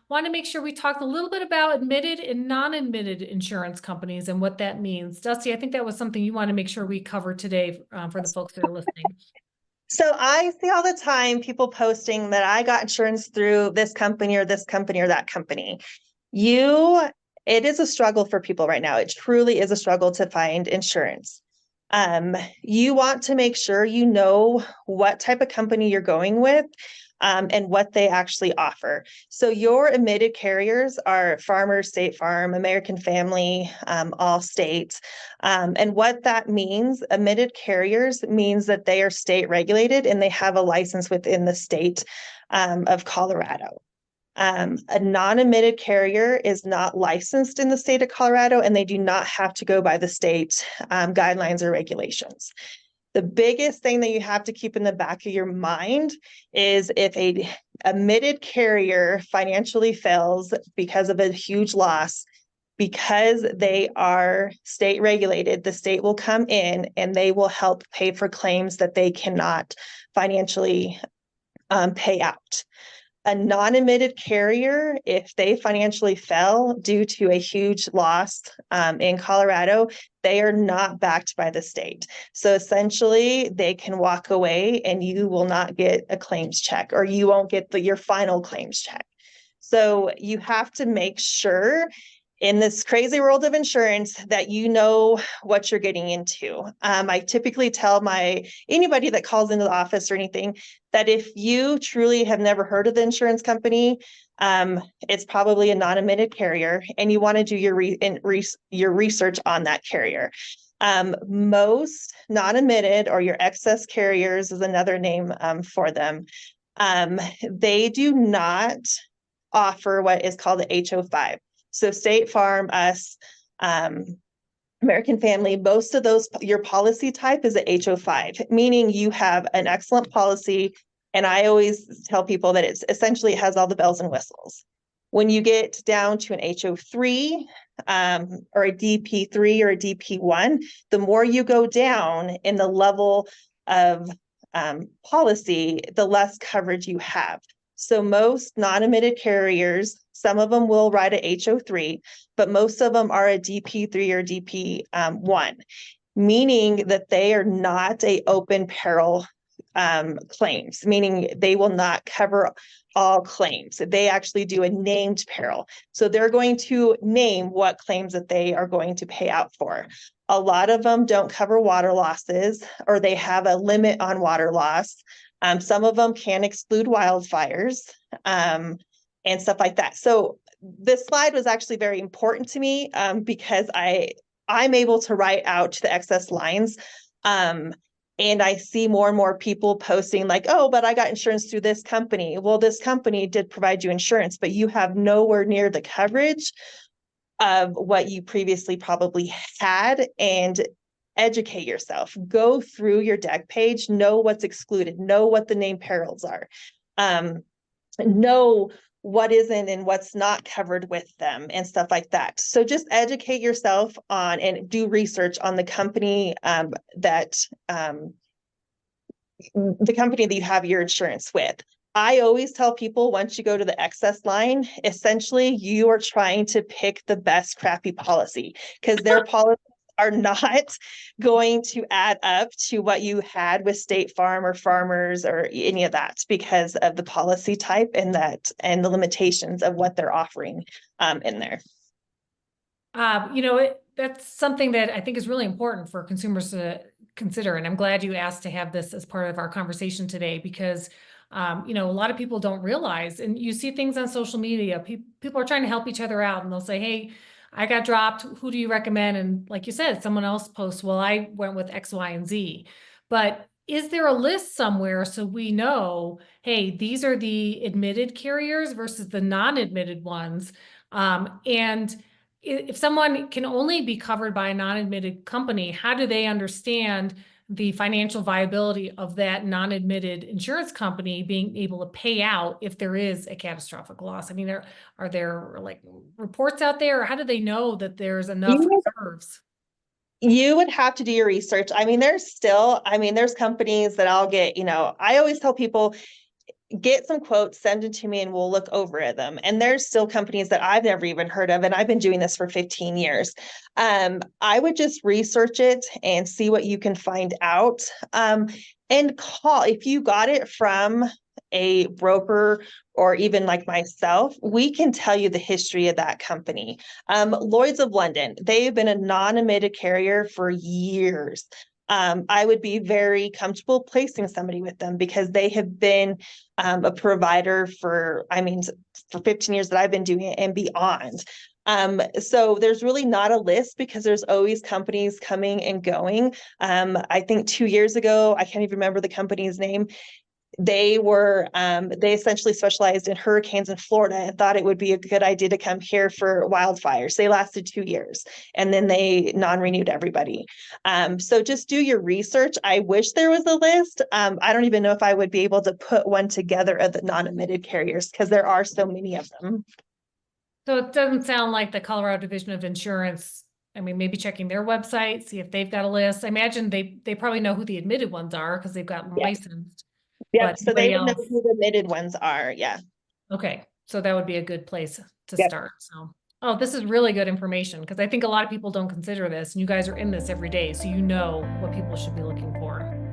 Want to make sure we talked a little bit about admitted and non-admitted insurance companies and what that means. Dusty, I think that was something you want to make sure we cover today for the folks that are listening. So I see all the time people posting that I got insurance through this company or this company or that company. It is a struggle for people right now. It truly is a struggle to find insurance. You want to make sure you know what type of company you're going with, and what they actually offer. So your admitted carriers are Farmers, State Farm, American Family, Allstate. And what that means, admitted carriers means that they are state regulated and they have a license within the state of Colorado. A non-admitted carrier is not licensed in the state of Colorado, and they do not have to go by the state guidelines or regulations. The biggest thing that you have to keep in the back of your mind is if a admitted carrier financially fails because of a huge loss, because they are state regulated, the state will come in and they will help pay for claims that they cannot financially pay out. A non-admitted carrier, if they financially fell due to a huge loss in Colorado, they are not backed by the state. So essentially, they can walk away and you will not get a claims check, or you won't get your final claims check. So you have to make sure in this crazy world of insurance that you know what you're getting into. I typically tell anybody that calls into the office or anything that if you truly have never heard of the insurance company, it's probably a non-admitted carrier, and you want to do your research on that carrier. Most non-admitted, or your excess carriers is another name for them. They do not offer what is called the HO5. So State Farm, us, American Family, most of those, your policy type is a HO5, meaning you have an excellent policy. And I always tell people that it essentially has all the bells and whistles. When you get down to an HO3 or a DP3 or a DP1, the more you go down in the level of policy, the less coverage you have. So most non-admitted carriers, some of them will write a HO3, but most of them are a DP3 or DP1, meaning that they are not a open peril claims, meaning they will not cover all claims. They actually do a named peril. So they're going to name what claims that they are going to pay out for. A lot of them don't cover water losses, or they have a limit on water loss. Some of them can exclude wildfires and stuff like that. So this slide was actually very important to me because I'm able to write out to the excess lines. And I see more and more people posting like, oh, but I got insurance through this company. Well, this company did provide you insurance, but you have nowhere near the coverage of what you previously probably had. And educate yourself, go through your deck page, know what's excluded, know what the named perils are, know what isn't and what's not covered with them and stuff like that. So just educate yourself on and do research on the company that you have your insurance with. I always tell people, once you go to the excess line, essentially you are trying to pick the best crappy policy, because their policies are not going to add up to what you had with State Farm or Farmers or any of that, because of the policy type and the limitations of what they're offering in there. That's something that I think is really important for consumers to consider. And I'm glad you asked to have this as part of our conversation today, because a lot of people don't realize, and you see things on social media, people are trying to help each other out, and they'll say, hey, I got dropped. Who do you recommend? And like you said, someone else posts, well, I went with X, Y, and Z. But is there a list somewhere so we know, hey, these are the admitted carriers versus the non-admitted ones? And if someone can only be covered by a non-admitted company, how do they understand the financial viability of that non-admitted insurance company being able to pay out if there is a catastrophic loss? I mean, are there like reports out there, or how do they know that there's enough reserves? You would have to do your research. I mean, there's companies that I'll get, I always tell people, get some quotes, send it to me, and we'll look over at them. And there's still companies that I've never even heard of, and I've been doing this for 15 years. I would just research it and see what you can find out. And call if you got it from a broker or even like myself, we can tell you the history of that company. Lloyd's of London, they've been a non-admitted carrier for years. I would be very comfortable placing somebody with them because they have been a provider for, I mean, for 15 years that I've been doing it and beyond. So there's really not a list because there's always companies coming and going. I think 2 years ago, I can't even remember the company's name. They essentially specialized in hurricanes in Florida and thought it would be a good idea to come here for wildfires. They lasted 2 years and then they non-renewed everybody. So just do your research. I wish there was a list. I don't even know if I would be able to put one together of the non-admitted carriers because there are so many of them. So it doesn't sound like the Colorado Division of Insurance. I mean, maybe checking their website, see if they've got a list. I imagine they probably know who the admitted ones are because they've got them Yeah. licensed. Yep. But So they anybody would know else? who the admitted ones are. Yeah. Okay, so that would be a good place to Yep. start. So, oh, this is really good information because I think a lot of people don't consider this, and you guys are in this every day, so you know what people should be looking for.